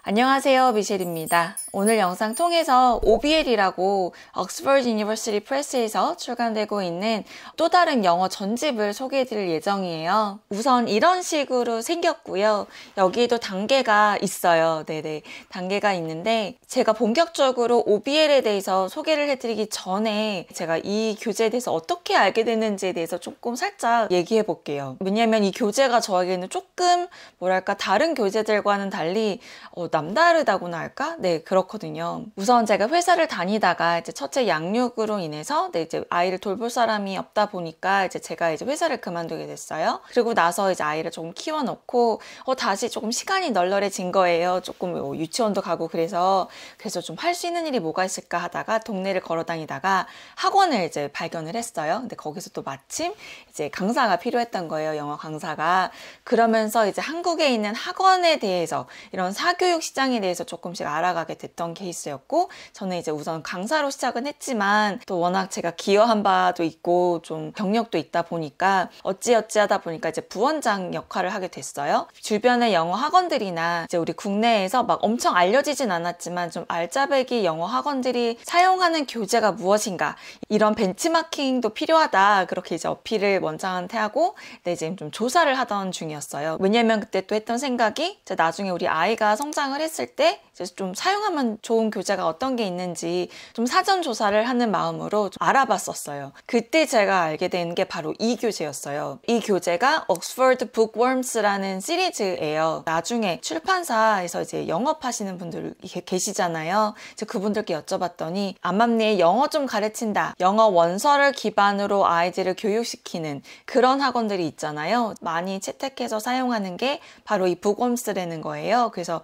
안녕하세요, 미셸입니다. 오늘 영상 통해서 OBL이라고 옥스퍼드 유니버시티 프레스에서 출간되고 있는 또 다른 영어 전집을 소개해드릴 예정이에요. 우선 이런 식으로 생겼고요. 여기에도 단계가 있어요. 네네, 단계가 있는데 제가 본격적으로 OBL에 대해서 소개를 해드리기 전에 제가 이 교재에 대해서 어떻게 알게 됐는지에 대해서 조금 살짝 얘기해 볼게요. 왜냐면 이 교재가 저에게는 조금 뭐랄까 다른 교재들과는 달리 남다르다고나 할까? 네, 그렇거든요. 우선 제가 회사를 다니다가 이제 첫째 양육으로 인해서 이제 아이를 돌볼 사람이 없다 보니까 제가 회사를 그만두게 됐어요. 그리고 나서 이제 아이를 조금 키워놓고 다시 조금 시간이 널널해진 거예요. 조금 유치원도 가고 그래서 좀 할 수 있는 일이 뭐가 있을까 하다가 동네를 걸어 다니다가 학원을 이제 발견을 했어요. 근데 거기서 또 마침 이제 강사가 필요했던 거예요. 영어 강사가. 그러면서 이제 한국에 있는 학원에 대해서 이런 사교육 시장에 대해서 조금씩 알아가게 됐던 케이스였고, 저는 이제 우선 강사로 시작은 했지만 또 워낙 제가 기여한 바도 있고 좀 경력도 있다 보니까 어찌어찌 하다 보니까 이제 부원장 역할을 하게 됐어요. 주변의 영어 학원들이나 이제 우리 국내에서 막 엄청 알려지진 않았지만 좀 알짜배기 영어 학원들이 사용하는 교재가 무엇인가, 이런 벤치마킹도 필요하다, 그렇게 이제 어필을 원장한테 하고 이제 좀 조사를 하던 중이었어요. 왜냐면 그때 또 했던 생각이 이제 나중에 우리 아이가 성장을 했을 때 이제 좀 사용하면 좋은 교재가 어떤 게 있는지 좀 사전 조사를 하는 마음으로 좀 알아봤었어요. 그때 제가 알게 된 게 바로 이 교재였어요. 이 교재가 옥스퍼드 북웜스라는 시리즈예요. 나중에 출판사에서 이제 영업하시는 분들 계시잖아요. 이제 그분들께 여쭤봤더니 암암리에 영어 좀 가르친다, 영어 원서를 기반으로 아이들을 교육시키는 그런 학원들이 있잖아요. 많이 채택해서 사용하는 게 바로 이 북웜스라는 거예요. 그래서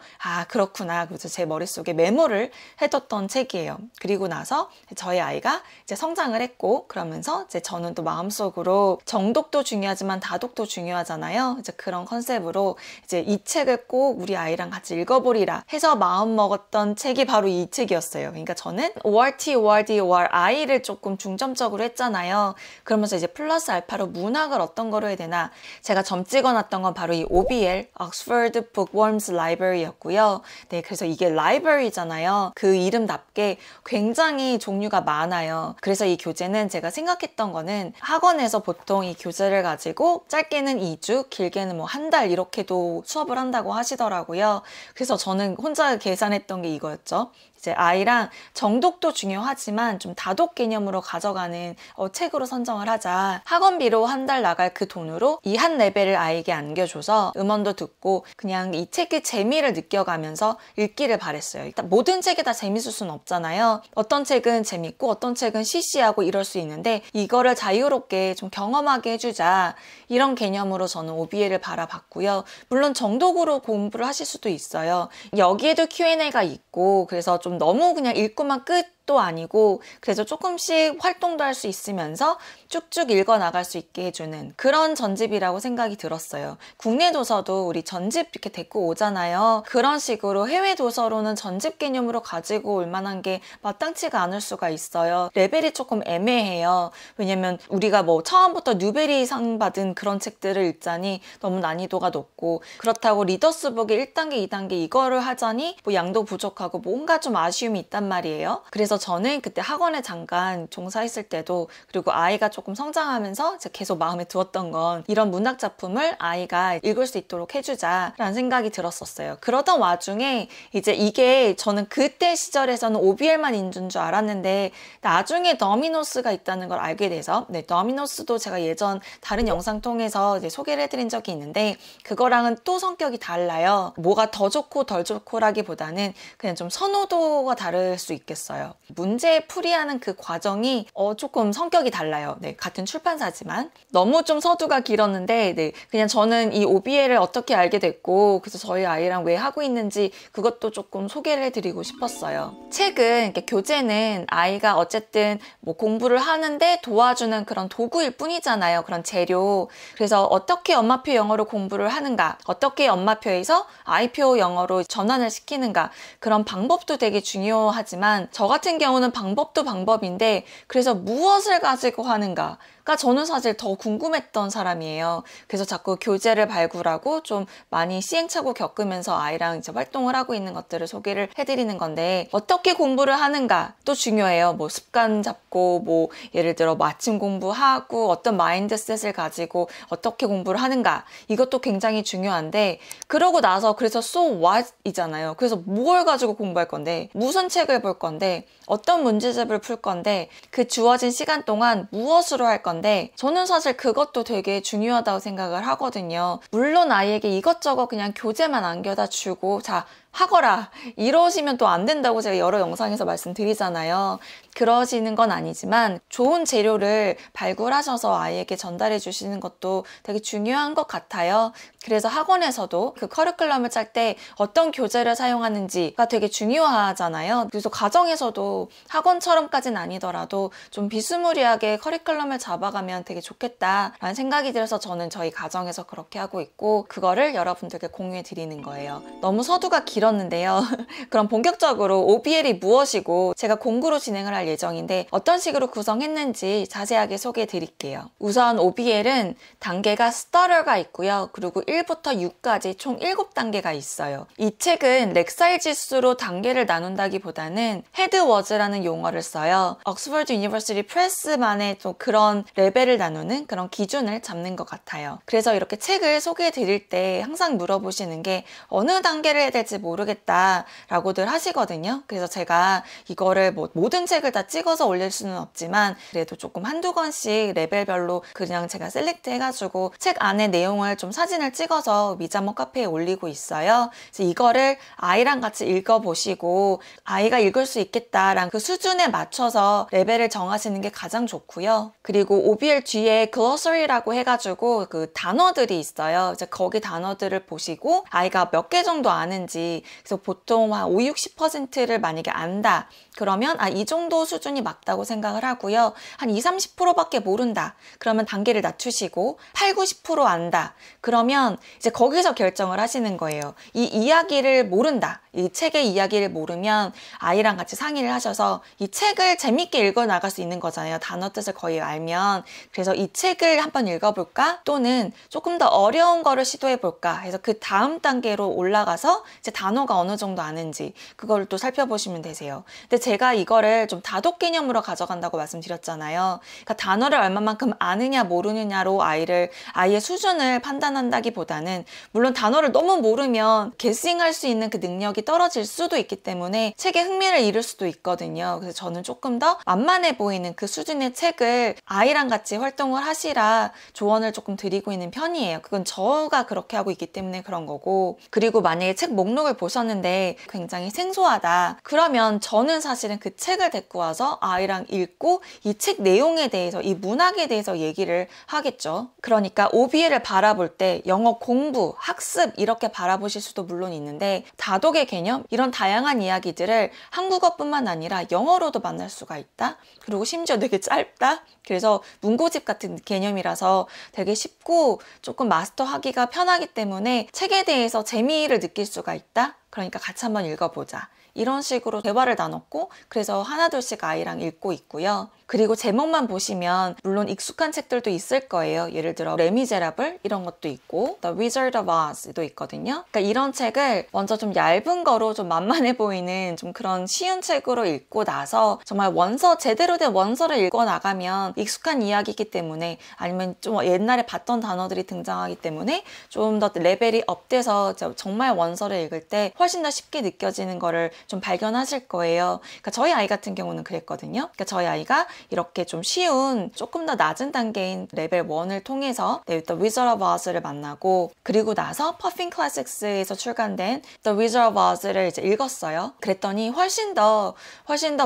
그렇구나. 그래서 제 머릿속에 메모를 해뒀던 책이에요. 그리고 나서 저희 아이가 이제 성장을 했고, 그러면서 이제 저는 또 마음속으로 정독도 중요하지만 다독도 중요하잖아요. 이제 그런 컨셉으로 이제 이 책을 꼭 우리 아이랑 같이 읽어보리라 해서 마음 먹었던 책이 바로 이 책이었어요. 그러니까 저는 ORT, ORD, ORI를 조금 중점적으로 했잖아요. 그러면서 이제 플러스 알파로 문학을 어떤 거로 해야 되나, 제가 점 찍어놨던 건 바로 이 OBL, Oxford Bookworms Library였고요. 네, 그래서 이게 라이브러리잖아요. 그 이름답게 굉장히 종류가 많아요. 그래서 이 교재는 제가 생각했던 거는 학원에서 보통 이 교재를 가지고 짧게는 2주, 길게는 뭐 한 달 이렇게도 수업을 한다고 하시더라고요. 그래서 저는 혼자 계산했던 게 이거였죠. 이제 아이랑 정독도 중요하지만 좀 다독 개념으로 가져가는 책으로 선정을 하자. 학원비로 한 달 나갈 그 돈으로 이 한 레벨을 아이에게 안겨줘서 음원도 듣고 그냥 이 책의 재미를 느껴가면서 읽기를 바랬어요. 일단 모든 책이 다 재밌을 수는 없잖아요. 어떤 책은 재밌고 어떤 책은 시시하고 이럴 수 있는데 이거를 자유롭게 좀 경험하게 해주자, 이런 개념으로 저는 OBL을 바라봤고요. 물론 정독으로 공부를 하실 수도 있어요. 여기에도 Q&A가 있고, 그래서 좀 너무 그냥 읽고만 끝도 아니고 그래서 조금씩 활동도 할 수 있으면서 쭉쭉 읽어 나갈 수 있게 해주는 그런 전집이라고 생각이 들었어요. 국내 도서도 우리 전집 이렇게 데리고 오잖아요. 그런 식으로 해외 도서로는 전집 개념으로 가지고 올 만한 게 마땅치가 않을 수가 있어요. 레벨이 조금 애매해요. 왜냐면 우리가 뭐 처음부터 뉴베리 상 받은 그런 책들을 읽자니 너무 난이도가 높고, 그렇다고 리더스북의 1단계, 2단계 이거를 하자니 뭐 양도 부족하고 뭔가 좀 아쉬움이 있단 말이에요. 그래서 저는 그때 학원에 잠깐 종사했을 때도, 그리고 아이가 조금 성장하면서 계속 마음에 두었던 건 이런 문학 작품을 아이가 읽을 수 있도록 해주자라는 생각이 들었었어요. 그러던 와중에 이제 이게 저는 그때 시절에서는 OBL만 있는 줄 알았는데 나중에 더미노스가 있다는 걸 알게 돼서, 네, 더미노스도 제가 예전 다른 영상 통해서 이제 소개를 해드린 적이 있는데 그거랑은 또 성격이 달라요. 뭐가 더 좋고 덜 좋고라기보다는 그냥 좀 선호도가 다를 수 있겠어요. 문제 풀이하는 그 과정이 조금 성격이 달라요. 네, 같은 출판사지만. 너무 좀 서두가 길었는데, 네, 그냥 저는 이 OBL을 어떻게 알게 됐고 그래서 저희 아이랑 왜 하고 있는지 그것도 조금 소개를 해드리고 싶었어요. 책은, 교재는 아이가 어쨌든 뭐 공부를 하는데 도와주는 그런 도구일 뿐이잖아요. 그런 재료. 그래서 어떻게 엄마표 영어로 공부를 하는가, 어떻게 엄마표에서 아이표 영어로 전환을 시키는가, 그런 방법도 되게 중요하지만 저 같은 같은 경우는 방법도 방법인데 그래서 무엇을 가지고 하는가 가 저는 사실 더 궁금했던 사람이에요. 그래서 자꾸 교재를 발굴하고 좀 많이 시행착오 겪으면서 아이랑 이제 활동을 하고 있는 것들을 소개를 해드리는 건데 어떻게 공부를 하는가 또 중요해요. 뭐 습관 잡고 뭐 예를 들어 뭐 아침 공부하고 어떤 마인드셋을 가지고 어떻게 공부를 하는가 이것도 굉장히 중요한데 그러고 나서 그래서 so what 이잖아요. 그래서 뭘 가지고 공부할 건데 무슨 책을 볼 건데 어떤 문제집을 풀 건데 그 주어진 시간 동안 무엇으로 할 건데 저는 사실 그것도 되게 중요하다고 생각을 하거든요. 물론 아이에게 이것저것 그냥 교재만 안겨다 주고 자 하거라 이러시면 또 안 된다고 제가 여러 영상에서 말씀드리잖아요. 그러시는 건 아니지만 좋은 재료를 발굴하셔서 아이에게 전달해 주시는 것도 되게 중요한 것 같아요. 그래서 학원에서도 그 커리큘럼을 짤 때 어떤 교재를 사용하는지가 되게 중요하잖아요. 그래서 가정에서도 학원처럼까지는 아니더라도 좀 비스무리하게 커리큘럼을 잡아가면 되게 좋겠다라는 생각이 들어서 저는 저희 가정에서 그렇게 하고 있고 그거를 여러분들께 공유해 드리는 거예요. 너무 서두가 길었는데요. 그럼 본격적으로 OBL이 무엇이고 제가 공구로 진행을 할 예정인데 어떤 식으로 구성했는지 자세하게 소개해 드릴게요. 우선 OBL은 단계가 Stutter가 있고요. 그리고 1부터 6까지 총 7단계가 있어요. 이 책은 렉사일 지수로 단계를 나눈다기보다는 헤드워즈라는 용어를 써요. 옥스퍼드 유니버시티 프레스만의 또 그런 레벨을 나누는 그런 기준을 잡는 것 같아요. 그래서 이렇게 책을 소개해 드릴 때 항상 물어보시는 게 어느 단계를 해야 될지 모르겠다라고들 하시거든요. 그래서 제가 이거를 뭐 모든 책을 다 찍어서 올릴 수는 없지만 그래도 조금 한두 권씩 레벨별로 그냥 제가 셀렉트 해가지고 책 안에 내용을 좀 사진을 찍어서 미자모 카페에 올리고 있어요. 그래서 이거를 아이랑 같이 읽어보시고 아이가 읽을 수 있겠다라는 그 수준에 맞춰서 레벨을 정하시는 게 가장 좋고요. 그리고 OBL 뒤에 글로서리라고 해가지고 그 단어들이 있어요. 이제 거기 단어들을 보시고 아이가 몇 개 정도 아는지 그래서 보통 한 5, 60%를 만약에 안다. 그러면 이 정도 수준이 맞다고 생각을 하고요. 한 20, 30%밖에 모른다. 그러면 단계를 낮추시고 8, 90% 안다. 그러면 이제 거기서 결정을 하시는 거예요. 이 이야기를 모른다. 이 책의 이야기를 모르면 아이랑 같이 상의를 하셔서 이 책을 재밌게 읽어 나갈 수 있는 거잖아요. 단어 뜻을 거의 알면. 그래서 이 책을 한번 읽어볼까? 또는 조금 더 어려운 거를 시도해볼까? 해서 그 다음 단계로 올라가서 이제 단어가 어느 정도 아는지 그걸 또 살펴보시면 되세요. 근데 제가 이거를 좀 다독 개념으로 가져간다고 말씀드렸잖아요. 그러니까 단어를 얼마만큼 아느냐 모르느냐로 아이의 수준을 판단한다기보다는 물론 단어를 너무 모르면 게싱할 수 있는 그 능력이 떨어질 수도 있기 때문에 책에 흥미를 잃을 수도 있거든요. 그래서 저는 조금 더 만만해 보이는 그 수준의 책을 아이랑 같이 활동을 하시라 조언을 조금 드리고 있는 편이에요. 그건 저가 그렇게 하고 있기 때문에 그런 거고 그리고 만약에 책 목록을 보셨는데 굉장히 생소하다. 그러면 저는 사실은 그 책을 데리고 와서 아이랑 읽고 이 책 내용에 대해서 이 문학에 대해서 얘기를 하겠죠. 그러니까 OBL을 바라볼 때 영어 공부, 학습 이렇게 바라보실 수도 물론 있는데 다독의 개념 이런 다양한 이야기들을 한국어뿐만 아니라 영어로도 만날 수가 있다. 그리고 심지어 되게 짧다. 그래서 문고집 같은 개념이라서 되게 쉽고 조금 마스터하기가 편하기 때문에 책에 대해서 재미를 느낄 수가 있다. 그러니까 같이 한번 읽어보자. 이런 식으로 대화를 나눴고 그래서 하나둘씩 아이랑 읽고 있고요. 그리고 제목만 보시면 물론 익숙한 책들도 있을 거예요. 예를 들어 레미제라블 이런 것도 있고 The Wizard of Oz도 있거든요. 그러니까 이런 책을 먼저 좀 얇은 거로 좀 만만해 보이는 좀 그런 쉬운 책으로 읽고 나서 정말 제대로 된 원서를 읽어 나가면 익숙한 이야기이기 때문에 아니면 좀 옛날에 봤던 단어들이 등장하기 때문에 좀 더 레벨이 업돼서 정말 원서를 읽을 때 훨씬 더 쉽게 느껴지는 거를 좀 발견하실 거예요. 그러니까 저희 아이 같은 경우는 그랬거든요. 그러니까 저희 아이가 이렇게 좀 쉬운 조금 더 낮은 단계인 레벨 1을 통해서 The Wizard of Oz를 만나고 그리고 나서 퍼핀 클래식스에서 출간된 The Wizard of Oz를 이제 읽었어요. 그랬더니 훨씬 더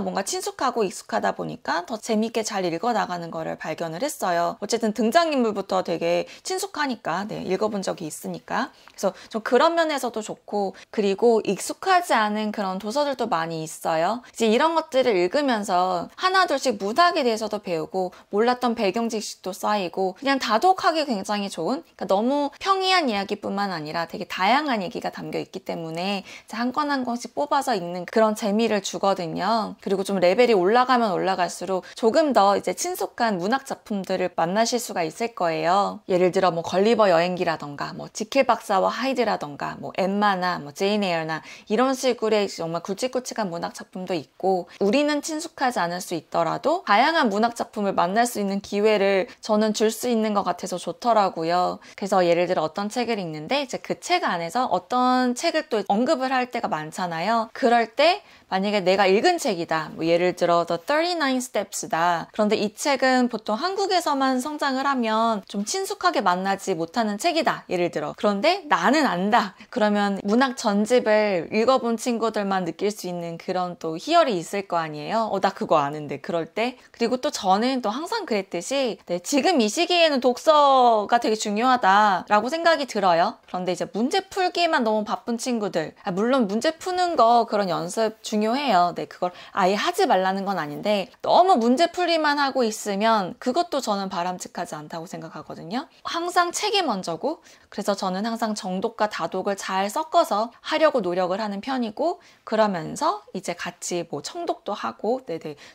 뭔가 친숙하고 익숙하다 보니까 더 재밌게 잘 읽어나가는 거를 발견을 했어요. 어쨌든 등장인물부터 되게 친숙하니까 읽어본 적이 있으니까 그래서 좀 그런 면에서도 좋고 그리고 익숙하지 않은 그런 도서들도 많이 있어요. 이제 이런 것들을 읽으면서 하나둘씩 문학 문학에 대해서도 배우고 몰랐던 배경 지식도 쌓이고 그냥 다독하기 굉장히 좋은, 그러니까 너무 평이한 이야기뿐만 아니라 되게 다양한 얘기가 담겨 있기 때문에 한 권 한 권씩 뽑아서 읽는 그런 재미를 주거든요. 그리고 좀 레벨이 올라가면 올라갈수록 조금 더 이제 친숙한 문학 작품들을 만나실 수가 있을 거예요. 예를 들어 뭐 걸리버 여행기라던가 뭐 지킬 박사와 하이드라던가 뭐 엠마나 뭐 제인 에어나 이런 식으로의 정말 굵직굵직한 문학 작품도 있고, 우리는 친숙하지 않을 수 있더라도 다양한 문학 작품을 만날 수 있는 기회를 저는 줄 수 있는 것 같아서 좋더라고요. 그래서 예를 들어 어떤 책을 읽는데 이제 그 책 안에서 어떤 책을 또 언급을 할 때가 많잖아요. 그럴 때 만약에 내가 읽은 책이다, 뭐 예를 들어 The 39 Steps다. 그런데 이 책은 보통 한국에서만 성장을 하면 좀 친숙하게 만나지 못하는 책이다, 예를 들어. 그런데 나는 안다. 그러면 문학 전집을 읽어본 친구들만 느낄 수 있는 그런 또 희열이 있을 거 아니에요. 나 그거 아는데, 그럴 때. 그리고 또 저는 또 항상 그랬듯이 지금 이 시기에는 독서가 되게 중요하다라고 생각이 들어요. 그런데 이제 문제 풀기만 너무 바쁜 친구들, 물론 문제 푸는 거 그런 연습 중요해요. 그걸 아예 하지 말라는 건 아닌데 너무 문제 풀이만 하고 있으면 그것도 저는 바람직하지 않다고 생각하거든요. 항상 책이 먼저고, 그래서 저는 항상 정독과 다독을 잘 섞어서 하려고 노력을 하는 편이고, 그러면서 이제 같이 뭐 청독도 하고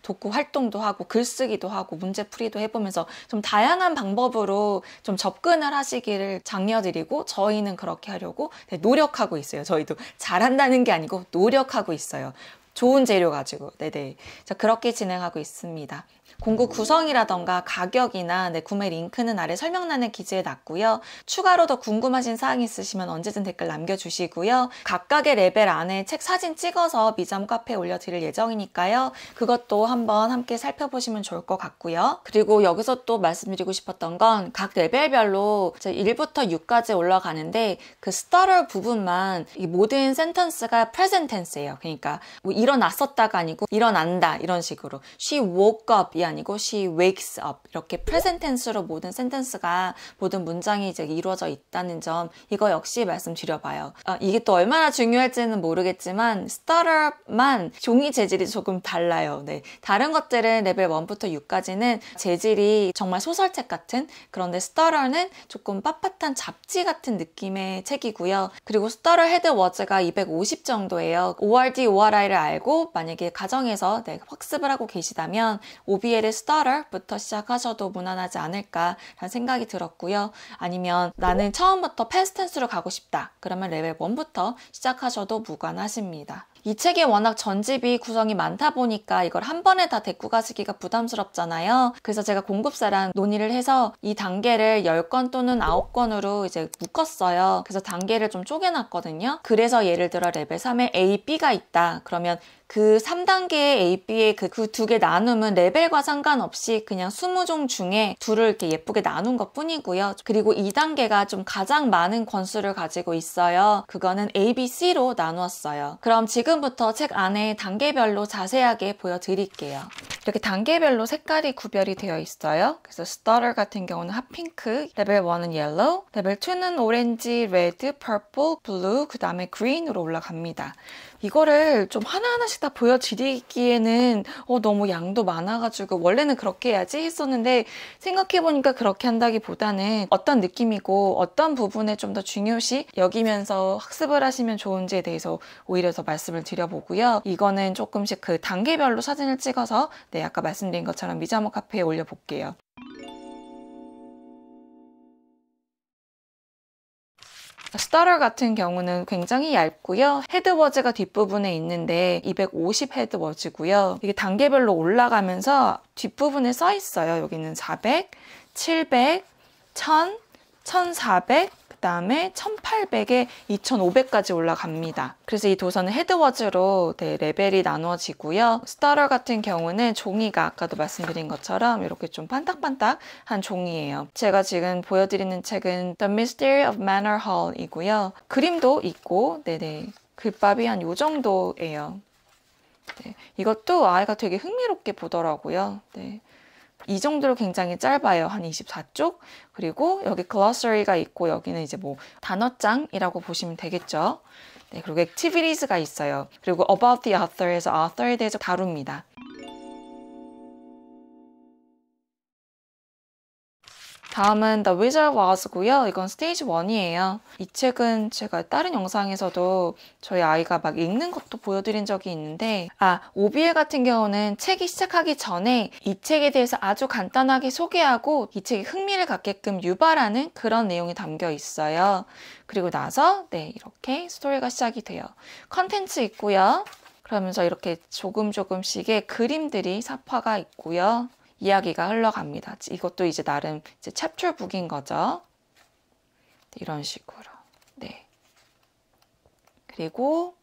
독후 활동도 하고 글쓰기도 하고 문제풀이도 해보면서 좀 다양한 방법으로 좀 접근을 하시기를 장려드리고, 저희는 그렇게 하려고 노력하고 있어요. 저희도 잘한다는 게 아니고 노력하고 있어요. 좋은 재료 가지고. 자, 그렇게 진행하고 있습니다. 공구 구성이라던가 가격이나 구매 링크는 아래 설명란에 기재해 놨고요. 추가로 더 궁금하신 사항이 있으시면 언제든 댓글 남겨주시고요. 각각의 레벨 안에 책 사진 찍어서 미잠 카페에 올려드릴 예정이니까요. 그것도 한번 함께 살펴보시면 좋을 것 같고요. 그리고 여기서 또 말씀드리고 싶었던 건 각 레벨별로 1부터 6까지 올라가는데 그 stutter 부분만 이 모든 센텐스가 present tense예요. 그러니까 뭐 일어났었다가 아니고 일어난다 이런 식으로 she woke up이 아니고 she wakes up, 이렇게 present tense로 모든 센텐스가 모든 문장이 이제 이루어져 있다는 점, 이거 역시 말씀드려봐요. 이게 또 얼마나 중요할지는 모르겠지만 stutter만 종이 재질이 조금 달라요. 다른 것들은 레벨 1부터 6까지는 재질이 정말 소설책 같은, 그런데 stutter는 조금 빳빳한 잡지 같은 느낌의 책이고요. 그리고 stutter head words가 250 정도예요. ORD, ORI를 알고 만약에 가정에서 학습을 하고 계시다면 OBL의 stutter부터 시작하셔도 무난하지 않을까라는 생각이 들었고요. 아니면 나는 처음부터 past tense로 가고 싶다, 그러면 레벨 1부터 시작하셔도 무관하십니다. 이 책이 워낙 전집이 구성이 많다 보니까 이걸 한 번에 다 데리고 가시기가 부담스럽잖아요. 그래서 제가 공급사랑 논의를 해서 이 단계를 10권 또는 9권으로 이제 묶었어요. 그래서 단계를 좀 쪼개놨거든요. 그래서 예를 들어 레벨 3에 A, B가 있다. 그러면 그 3단계의 A, B의 그 두 개 나눔은 레벨과 상관없이 그냥 20종 중에 둘을 이렇게 예쁘게 나눈 것 뿐이고요. 그리고 2단계가 좀 가장 많은 권수를 가지고 있어요. 그거는 A, B, C로 나누었어요. 그럼 지금부터 책 안에 단계별로 자세하게 보여드릴게요. 이렇게 단계별로 색깔이 구별이 되어 있어요. 그래서 stutter 같은 경우는 핫핑크, 레벨 1은 yellow, 레벨 2는 오렌지, 레드, purple, blue, 그 다음에 green으로 올라갑니다. 이거를 좀 하나하나씩 다 보여드리기에는 너무 양도 많아가지고 원래는 그렇게 해야지 했었는데, 생각해보니까 그렇게 한다기보다는 어떤 느낌이고 어떤 부분에 좀 더 중요시 여기면서 학습을 하시면 좋은지에 대해서 오히려 더 말씀을 드려보고요. 이거는 조금씩 그 단계별로 사진을 찍어서 아까 말씀드린 것처럼 미자모 카페에 올려볼게요. stutter 같은 경우는 굉장히 얇고요. 헤드워즈가 뒷부분에 있는데 250 헤드워즈고요. 이게 단계별로 올라가면서 뒷부분에 써 있어요. 여기는 400, 700, 1000, 1400, 그 다음에 1800에 2500까지 올라갑니다. 그래서 이 도서는 헤드워즈로 레벨이 나누어지고요. stutter 같은 경우는 종이가 아까도 말씀드린 것처럼 이렇게 좀 반딱반딱한 종이에요. 제가 지금 보여드리는 책은 The Mystery of Manor Hall 이고요. 그림도 있고, 글밥이 한 요 정도예요. 이것도 아이가 되게 흥미롭게 보더라고요. 이 정도로 굉장히 짧아요. 한 24쪽. 그리고 여기 글로서리가 있고, 여기는 이제 뭐 단어장이라고 보시면 되겠죠. 그리고 activities가 있어요. 그리고 about the author에서 author에 대해서 다룹니다. 다음은 The Wizard Waz고요. 이건 스테이지 1이에요. 이 책은 제가 다른 영상에서도 저희 아이가 막 읽는 것도 보여드린 적이 있는데 OBL 같은 경우는 책이 시작하기 전에 이 책에 대해서 아주 간단하게 소개하고 이 책에 흥미를 갖게끔 유발하는 그런 내용이 담겨 있어요. 그리고 나서 이렇게 스토리가 시작이 돼요. 컨텐츠 있고요. 그러면서 이렇게 조금씩의 그림들이 삽화가 있고요. 이야기가 흘러갑니다. 이것도 이제 나름 이제 챕터북인 거죠. 이런 식으로. 네. 그리고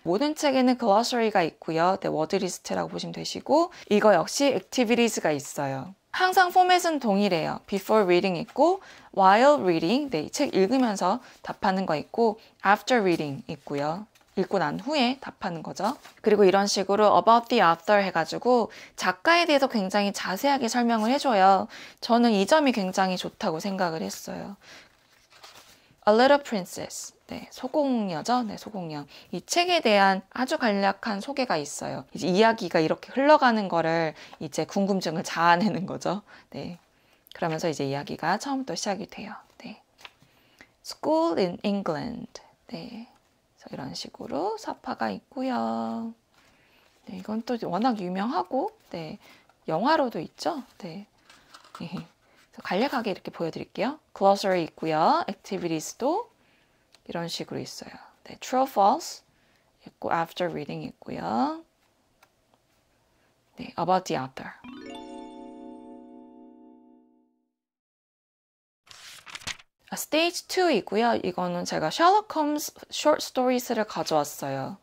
모든 책에는 글로서리가 있고요. 워드리스트라고 보시면 되시고 이거 역시 액티비티즈가 있어요. 항상 포맷은 동일해요. Before reading 있고 While reading, 이 책 읽으면서 답하는 거 있고 After reading 있고요. 읽고 난 후에 답하는 거죠. 그리고 이런 식으로 about the author 해가지고 작가에 대해서 굉장히 자세하게 설명을 해줘요. 저는 이 점이 굉장히 좋다고 생각을 했어요. A Little Princess. 소공녀죠? 소공녀. 이 책에 대한 아주 간략한 소개가 있어요. 이제 이야기가 이렇게 흘러가는 거를 이제 궁금증을 자아내는 거죠. 그러면서 이제 이야기가 처음부터 시작이 돼요. School in England. 이런 식으로 사파가 있고요. 이건 또 워낙 유명하고 영화로도 있죠. 간략하게 이렇게 보여드릴게요. 글로서리 있고요. 액티비티스도 이런 식으로 있어요. True, false 있고 After reading 있고요. About the author. 스테이지 2이고요. 이거는 제가 셜록 홈즈 short stories를 가져왔어요.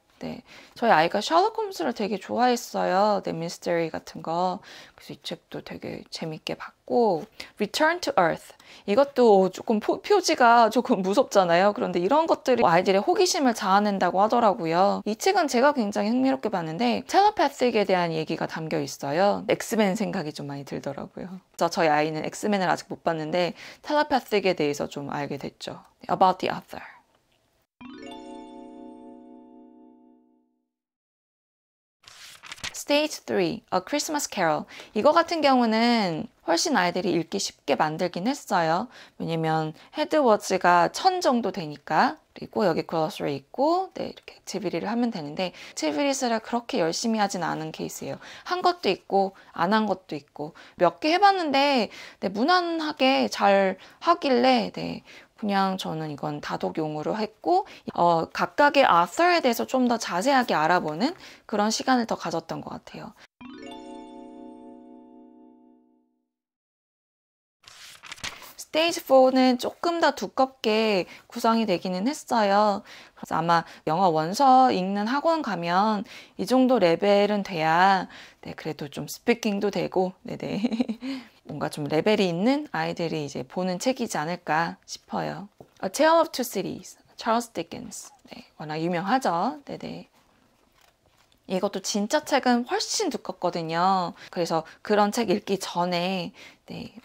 저희 아이가 셜록 홈즈를 되게 좋아했어요. 미스터리 같은 거. 그래서 이 책도 되게 재밌게 봤고 Return to Earth. 이것도 조금 표지가 조금 무섭잖아요. 그런데 이런 것들이 아이들의 호기심을 자아낸다고 하더라고요. 이 책은 제가 굉장히 흥미롭게 봤는데 텔레패틱에 대한 얘기가 담겨 있어요. 엑스맨 생각이 좀 많이 들더라고요. 그래서 저희 아이는 엑스맨을 아직 못 봤는데 텔레패틱에 대해서 좀 알게 됐죠. About the author. Stage 3, A Christmas Carol. 이거 같은 경우는 훨씬 아이들이 읽기 쉽게 만들긴 했어요. 왜냐면 헤드워즈가 1000 정도 되니까. 그리고 여기 글로서리 있고 이렇게 액티비티를 하면 되는데 액티비티를 그렇게 열심히 하진 않은 케이스예요. 한 것도 있고 안 한 것도 있고 몇 개 해봤는데 무난하게 잘 하길래 그냥 저는 이건 다독용으로 했고 각각의 author에 대해서 좀 더 자세하게 알아보는 그런 시간을 더 가졌던 것 같아요. 스테이지 4는 조금 더 두껍게 구성이 되기는 했어요. 그래서 아마 영어 원서 읽는 학원 가면 이 정도 레벨은 돼야 그래도 좀 스피킹도 되고 뭔가 좀 레벨이 있는 아이들이 이제 보는 책이지 않을까 싶어요. A Tale of Two Cities, 찰스 디킨스. 워낙 유명하죠. 이것도 진짜 책은 훨씬 두껍거든요. 그래서 그런 책 읽기 전에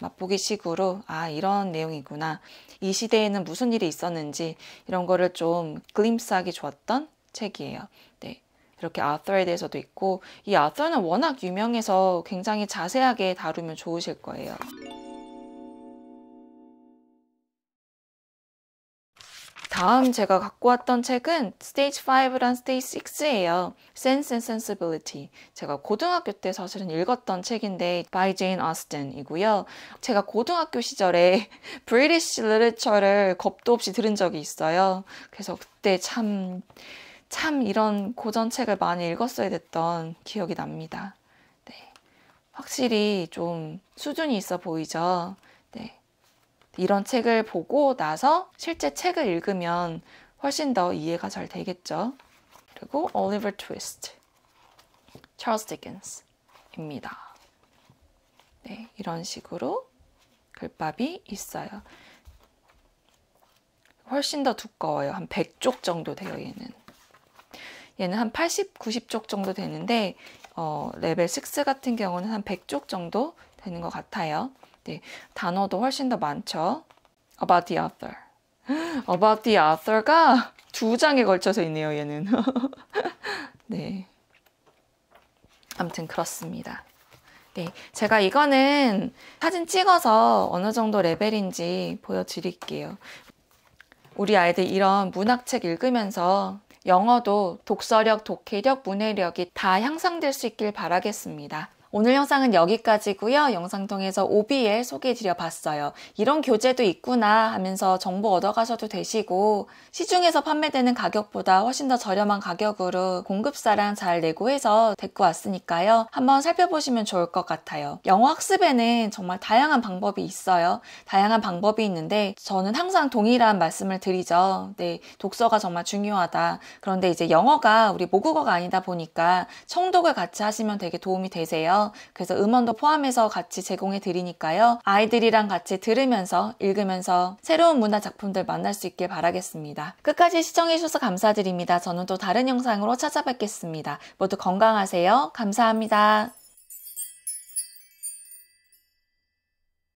맛보기식으로 이런 내용이구나. 이 시대에는 무슨 일이 있었는지 이런 거를 좀 글림스하기 좋았던 책이에요. 이렇게 author에 대해서도 있고 이 author는 워낙 유명해서 굉장히 자세하게 다루면 좋으실 거예요. 다음 제가 갖고 왔던 책은 스테이지 5랑 스테이지 6예요. Sense and Sensibility. 제가 고등학교 때 사실은 읽었던 책인데 by Jane Austen이고요. 제가 고등학교 시절에 British Literature를 겁도 없이 들은 적이 있어요. 그래서 그때 참 이런 고전책을 많이 읽었어야 됐던 기억이 납니다. 확실히 좀 수준이 있어 보이죠. 이런 책을 보고 나서 실제 책을 읽으면 훨씬 더 이해가 잘 되겠죠. 그리고 Oliver Twist, 찰스 디킨스입니다. 이런 식으로 글밥이 있어요. 훨씬 더 두꺼워요. 한 100쪽 정도 돼요, 얘는 한 80, 90쪽 정도 되는데 레벨 6 같은 경우는 한 100쪽 정도 되는 것 같아요. 단어도 훨씬 더 많죠. About the author. About the author가 2장에 걸쳐서 있네요, 얘는. 아무튼 그렇습니다. 네, 제가 이거는 사진 찍어서 어느 정도 레벨인지 보여드릴게요. 우리 아이들 이런 문학책 읽으면서 영어도 독서력, 독해력, 문해력이 다 향상될 수 있길 바라겠습니다. 오늘 영상은 여기까지고요. 영상 통해서 OBL 소개해드려 봤어요. 이런 교재도 있구나 하면서 정보 얻어가셔도 되시고 시중에서 판매되는 가격보다 훨씬 더 저렴한 가격으로 공급사랑 잘 내고해서 데리고 왔으니까요. 한번 살펴보시면 좋을 것 같아요. 영어 학습에는 정말 다양한 방법이 있어요. 다양한 방법이 있는데 저는 항상 동일한 말씀을 드리죠. 네, 독서가 정말 중요하다. 그런데 이제 영어가 우리 모국어가 아니다 보니까 청독을 같이 하시면 되게 도움이 되세요. 그래서 음원도 포함해서 같이 제공해 드리니까요. 아이들이랑 같이 들으면서 읽으면서 새로운 문화 작품들 만날 수 있길 바라겠습니다. 끝까지 시청해 주셔서 감사드립니다. 저는 또 다른 영상으로 찾아뵙겠습니다. 모두 건강하세요. 감사합니다.